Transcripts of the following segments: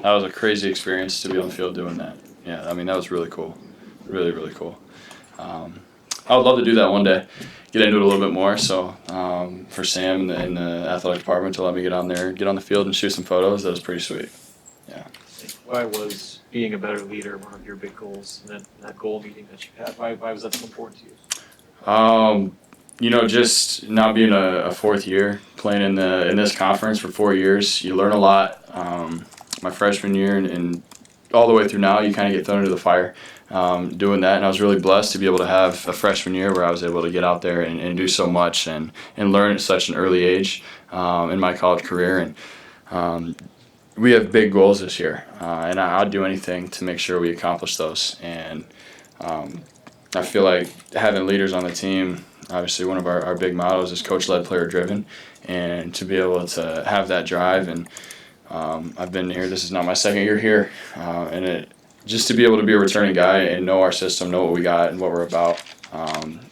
that was a crazy experience to be on the field doing that. Yeah, I mean, that was really cool. Really, really cool. I would love to do that one day, get into it a little bit more. So for Sam and the athletic department to let me get on there, get on the field and shoot some photos, that was pretty sweet. Yeah. Why was being a better leader one of your big goals in that goal meeting that you had? Why was that so important to you? Just not being a fourth year, playing in this conference for 4 years, you learn a lot. My freshman year and all the way through now, you kind of get thrown into the fire doing that. And I was really blessed to be able to have a freshman year where I was able to get out there and do so much and learn at such an early age in my college career. And we have big goals this year, and I'd do anything to make sure we accomplish those. And I feel like having leaders on the team, obviously one of our big mottos is coach-led, player-driven, and to be able to have that drive. And I've been here, this is not my second year here, and just to be able to be a returning guy and know our system, know what we got and what we're about,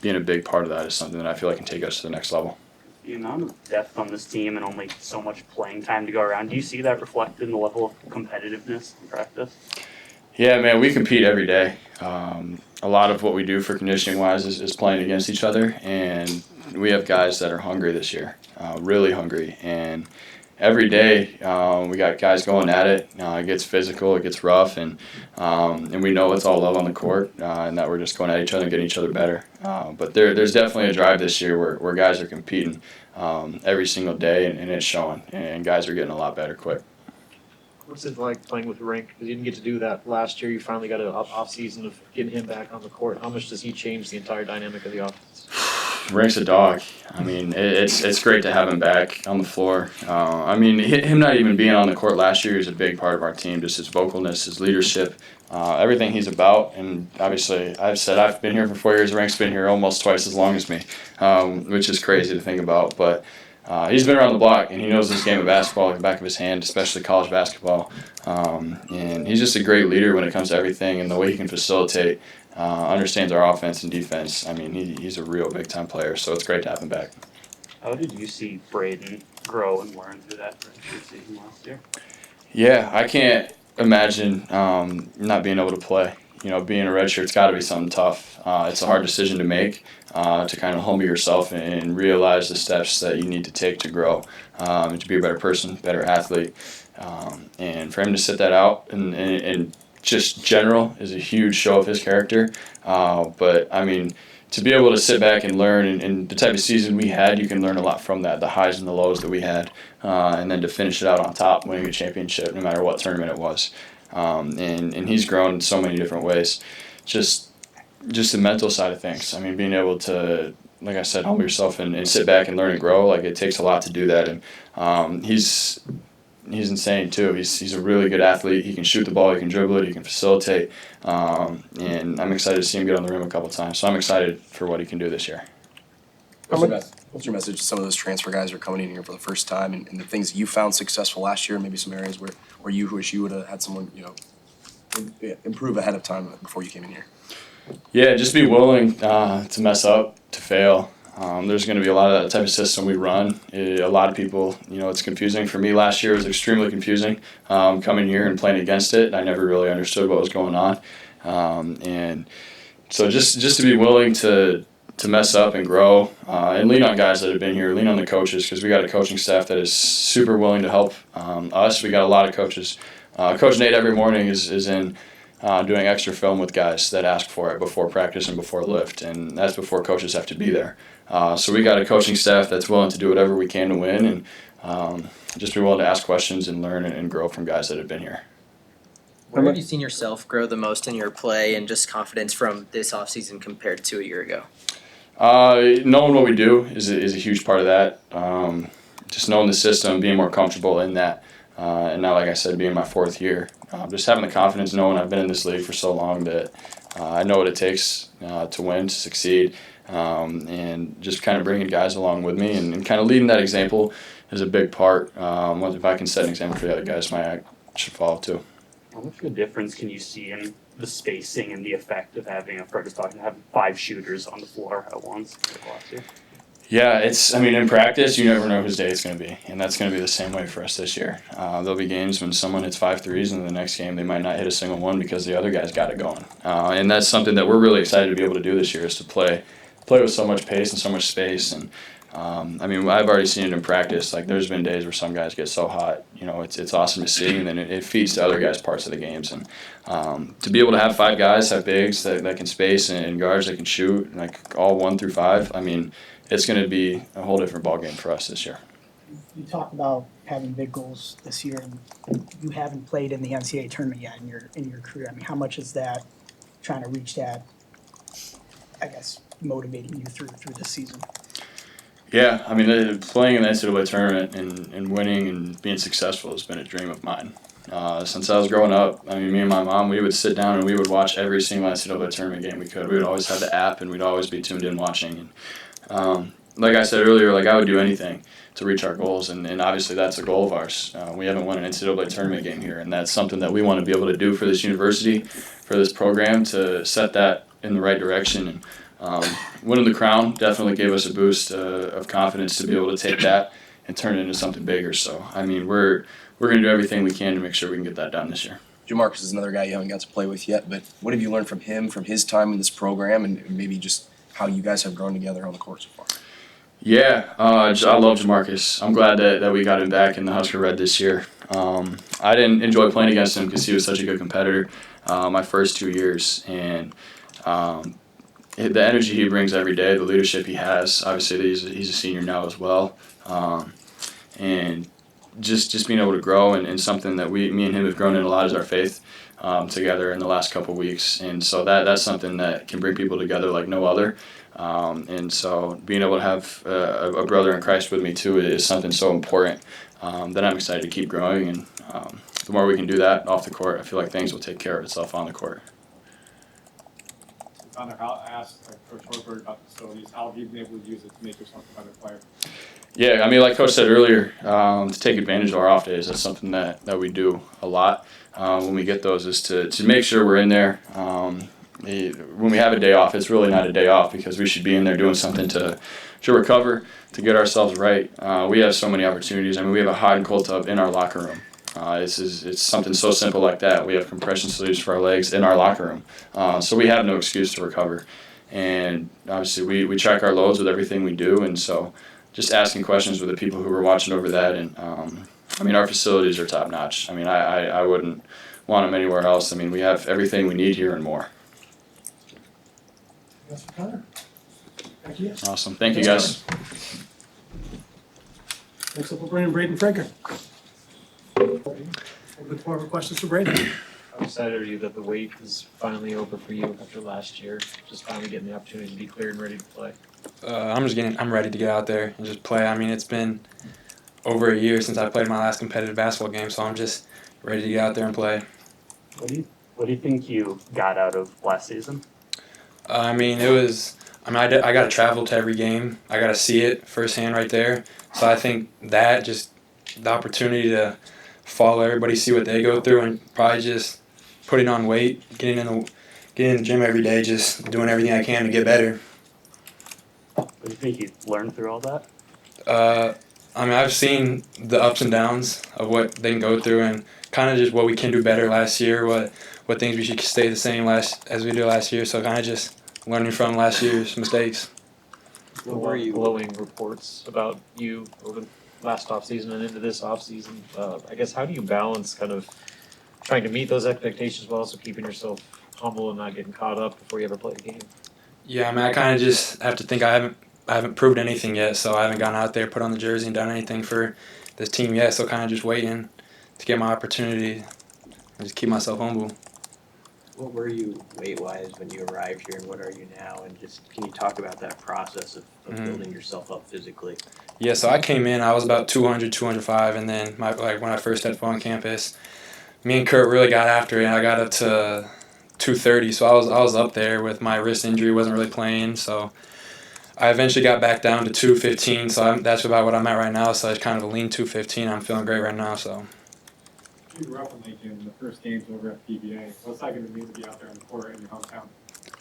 being a big part of that is something that I feel like can take us to the next level. The amount of depth on this team and only so much playing time to go around, do you see that reflected in the level of competitiveness in practice? Yeah, man, we compete every day. A lot of what we do for conditioning-wise is playing against each other, and we have guys that are hungry this year, really hungry. And every day we got guys going at it. It gets physical, it gets rough, and we know it's all love on the court, and that we're just going at each other and getting each other better. But there's definitely a drive this year where guys are competing every single day, and it's showing, and guys are getting a lot better quick. What's it like playing with Rink? Because you didn't get to do that last year. You finally got an off season of getting him back on the court. How much does he change the entire dynamic of the offense? Rink's a dog. I mean, it's great to have him back on the floor. Him not even being on the court last year is a big part of our team. Just his vocalness, his leadership, everything he's about. And obviously, I've been here for 4 years. Rink's been here almost twice as long as me, which is crazy to think about. But he's been around the block, and he knows this game of basketball like the back of his hand, especially college basketball. And he's just a great leader when it comes to everything and the way he can facilitate. Understands our offense and defense. I mean, he's a real big-time player, so it's great to have him back. How did you see Braden grow and learn through that season last year? Yeah, I can't imagine not being able to play. Being a redshirt's got to be something tough. It's a hard decision to make, to kind of humble yourself and realize the steps that you need to take to grow, and to be a better person, better athlete. And for him to sit that out and just general is a huge show of his character. But I mean, to be able to sit back and learn, and the type of season we had, you can learn a lot from that, the highs and the lows that we had, and then to finish it out on top, winning a championship, no matter what tournament it was. And he's grown in so many different ways. Just the mental side of things. I mean, being able to, like I said, humble yourself and sit back and learn and grow, like it takes a lot to do that. And he's insane too. He's a really good athlete. He can shoot the ball, he can dribble it, he can facilitate. And I'm excited to see him get on the rim a couple times. So I'm excited for what he can do this year. What's your message to some of those transfer guys who are coming in here for the first time and the things that you found successful last year, maybe some areas where you wish you would have had someone, improve ahead of time before you came in here? Yeah, just be willing to mess up, to fail. There's going to be a lot of that type of system we run. A lot of people, it's confusing. For me last year, it was extremely confusing coming here and playing against it. I never really understood what was going on. And so just to be willing to mess up and grow and lean on guys that have been here, lean on the coaches, because we got a coaching staff that is super willing to help us. We got a lot of coaches. Coach Nate every morning is in doing extra film with guys that ask for it before practice and before lift, and that's before coaches have to be there. So we got a coaching staff that's willing to do whatever we can to win, and just be willing to ask questions and learn and grow from guys that have been here. Where have you seen yourself grow the most in your play and just confidence from this offseason compared to a year ago? Knowing what we do is a huge part of that. Just knowing the system, being more comfortable in that. And now, like I said, being my fourth year, just having the confidence knowing I've been in this league for so long that I know what it takes to win, to succeed, and just kind of bringing guys along with me and kind of leading that example is a big part. If I can set an example for the other guys, my act should follow too. How much of a difference can you see in the spacing and the effect of having, Fred was talking, having 5 shooters on the floor at once last year? Yeah, in practice, you never know whose day it's going to be, and that's going to be the same way for us this year. There'll be games when someone hits 5 threes, and the next game they might not hit a single one because the other guy's got it going. And that's something that we're really excited to be able to do this year, is to play with so much pace and so much space. And I've already seen it in practice. Like, there's been days where some guys get so hot, it's awesome to see, and then it feeds to other guys' parts of the games. And to be able to have 5 guys, have bigs that can space, and guards that can shoot, like all 1 through 5, it's going to be a whole different ballgame for us this year. You talk about having big goals this year, and you haven't played in the NCAA tournament yet in your career. How much is that trying to reach that, I guess, motivating you through the season? Yeah, playing in the NCAA tournament and winning and being successful has been a dream of mine. Since I was growing up, me and my mom, we would sit down and we would watch every single NCAA tournament game we could. We would always have the app, and we'd always be tuned in watching. And like I said earlier, I would do anything to reach our goals, and obviously that's a goal of ours. We haven't won an NCAA tournament game here, and that's something that we want to be able to do for this university, for this program, to set that in the right direction. And winning the crown definitely gave us a boost of confidence to be able to take that and turn it into something bigger. So, we're going to do everything we can to make sure we can get that done this year. Jamarcus is another guy you haven't got to play with yet, but what have you learned from him, from his time in this program, and maybe just how you guys have grown together on the court so far? Yeah, I love Jamarcus. I'm glad that we got him back in the Husker Red this year. I didn't enjoy playing against him because he was such a good competitor my first 2 years. And the energy he brings every day, the leadership he has, obviously he's a senior now as well. And just being able to grow and something that me and him have grown in a lot is our faith together in the last couple of weeks. And so that's something that can bring people together like no other. And so being able to have a brother in Christ with me too is something so important that I'm excited to keep growing. And the more we can do that off the court, I feel like things will take care of itself on the court. Connor, I asked Coach Horford about the facilities. How have you been able to use it to make yourself a better player? Yeah, like Coach said earlier, to take advantage of our off days, that's something that we do a lot when we get those, is to make sure we're in there. When we have a day off, it's really not a day off because we should be in there doing something to recover, to get ourselves right. We have so many opportunities. We have a hot and cold tub in our locker room. It's something so simple like that. We have compression sleeves for our legs in our locker room. So we have no excuse to recover. And obviously we check our loads with everything we do, and so just asking questions with the people who were watching over that. And our facilities are top notch. I wouldn't want them anywhere else. We have everything we need here and more. That's for Connor. Thank you. Awesome. Thank you, guys. Next up, we're Braden Frager. Open for questions for Braden. How excited are you that the wait is finally over for you after last year? Just finally getting the opportunity to be cleared and ready to play. I'm ready to get out there and just play. It's been over a year since I played my last competitive basketball game, so I'm just ready to get out there and play. What do you think you got out of last season? I got to travel to every game. I got to see it firsthand right there. So I think that just the opportunity to follow everybody, see what they go through, and probably just putting on weight, getting in the gym every day, just doing everything I can to get better. What do you think you learned through all that? I've seen the ups and downs of what they can go through, and kind of just what we can do better last year, what things we should stay the same as we did last year. So kind of just learning from last year's mistakes. What were you glowing reports about you over the last offseason and into this offseason? I guess, how do you balance kind of trying to meet those expectations while also keeping yourself humble and not getting caught up before you ever play a game? Yeah, I kind of just have to think I haven't proved anything yet, so I haven't gone out there, put on the jersey, and done anything for this team yet. So kind of just waiting to get my opportunity and just keep myself humble. What were you weight-wise when you arrived here, and what are you now? And just can you talk about that process of building yourself up physically? Yeah, so I came in, I was about 200, 205, and then when I first stepped on campus, me and Kurt really got after it, and I got up to 230, so I was up there with my wrist injury, wasn't really playing, so I eventually got back down to 215, so that's about what I'm at right now, so it's kind of a lean 215. I'm feeling great right now, so. You grew up in Lincoln, the first game's over at PBA. What's that going to mean to be out there on the court in your hometown?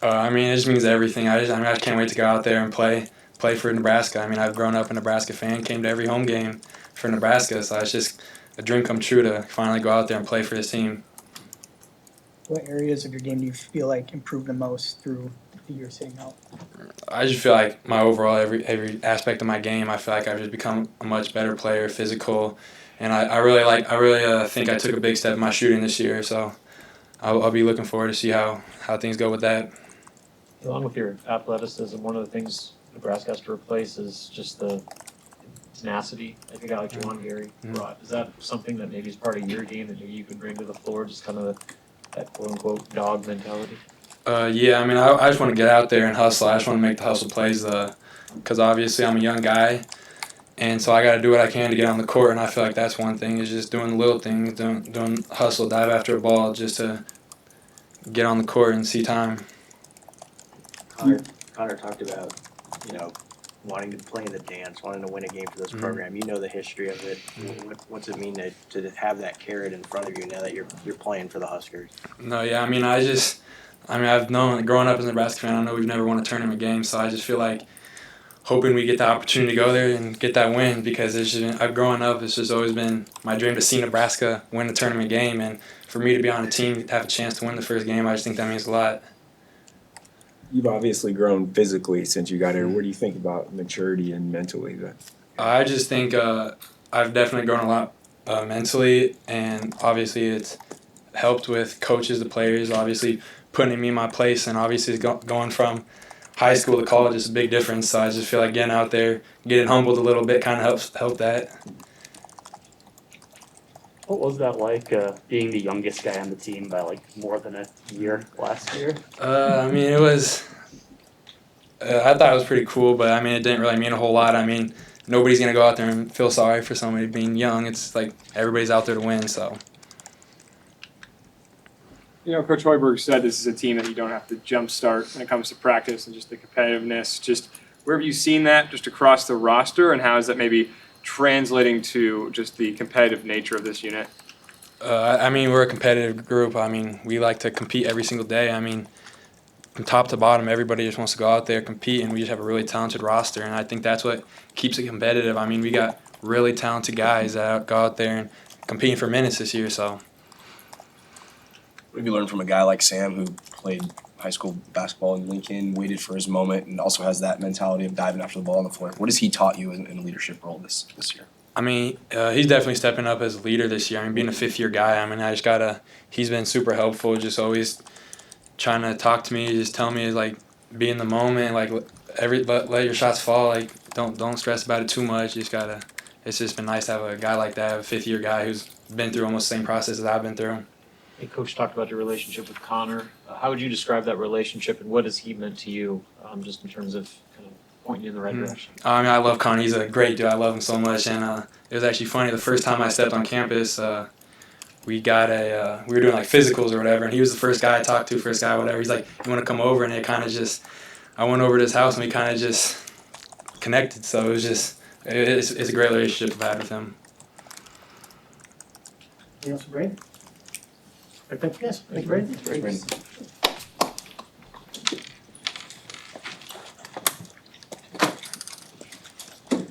I mean, it just means everything. I just can't wait to go out there and play for Nebraska. I mean, I've grown up a Nebraska fan, came to every home game for Nebraska, so it's just a dream come true to finally go out there and play for this team. What areas of your game do you feel like improved the most through the year sitting out? I just feel like my overall every aspect of my game, I feel like I've just become a much better player, physical, and I really think I took a big step in my shooting this year. So I'll be looking forward to see how things go with that. Along with your athleticism, one of the things Nebraska has to replace is just the tenacity. I think like Juwan Gary brought. Is that something that maybe is part of your game that maybe you could bring to the floor, just kind of that quote unquote dog mentality? Yeah, I mean, I just want to get out there and hustle. I just want to make the hustle plays, because obviously I'm a young guy, and so I got to do what I can to get on the court. And I feel like that's one thing is just doing the little things, doing hustle, dive after a ball, just to get on the court and see time. Connor talked about, wanting to play in the dance, wanting to win a game for this program. You know the history of it. What's it mean to have that carrot in front of you now that you're playing for the Huskers? No, yeah, I mean, I've known, growing up as a Nebraska fan, I know we've never won a tournament game, so I just feel like hoping we get the opportunity to go there and get that win, because I've grown up, it's just always been my dream to see Nebraska win a tournament game, and for me to be on a team, have a chance to win the first game, I just think that means a lot. You've obviously grown physically since you got here. What do you think about maturity and mentally? I just think I've definitely grown a lot mentally, and obviously it's helped with coaches, the players, obviously putting me in my place, and obviously going from high school to college is a big difference. So I just feel like getting out there, getting humbled a little bit kind of help that. What was that like, being the youngest guy on the team by like more than a year last year? I mean, it was. I thought it was pretty cool, but I mean, it didn't really mean a whole lot. I mean, nobody's gonna go out there and feel sorry for somebody being young. It's like everybody's out there to win. So. Coach Hoiberg said this is a team that you don't have to jumpstart when it comes to practice and just the competitiveness. Just where have you seen that just across the roster, and how is that maybe translating to just the competitive nature of this unit? I mean, we're a competitive group. I mean, we like to compete every single day. I mean, from top to bottom, everybody just wants to go out there, compete, and we just have a really talented roster, and I think that's what keeps it competitive. I mean, we got really talented guys that go out there and competing for minutes this year, so. What have you learned from a guy like Sam who played high school basketball in Lincoln, waited for his moment, and also has that mentality of diving after the ball on the floor? What has he taught you in a leadership role this year? I mean, he's definitely stepping up as a leader this year. I mean, being a fifth-year guy, I mean, he's been super helpful, just always trying to talk to me, just tell me, like, be in the moment, like, let your shots fall, like, don't stress about it too much. You just it's just been nice to have a guy like that, a fifth-year guy who's been through almost the same process as I've been through. Hey, Coach talked about your relationship with Connor. How would you describe that relationship, and what has he meant to you, just in terms of kind of pointing you in the right direction? I mean, I love Connor. He's a great dude. I love him so much. And it was actually funny. The first time I stepped on campus, we were doing like physicals or whatever, and he was the first guy I talked to, whatever. He's like, "You want to come over?" And it kind of just, I went over to his house and we kind of just connected. So it was just, it's a great relationship I've had with him. Anything else for Braden? Yes, thank you, Braden.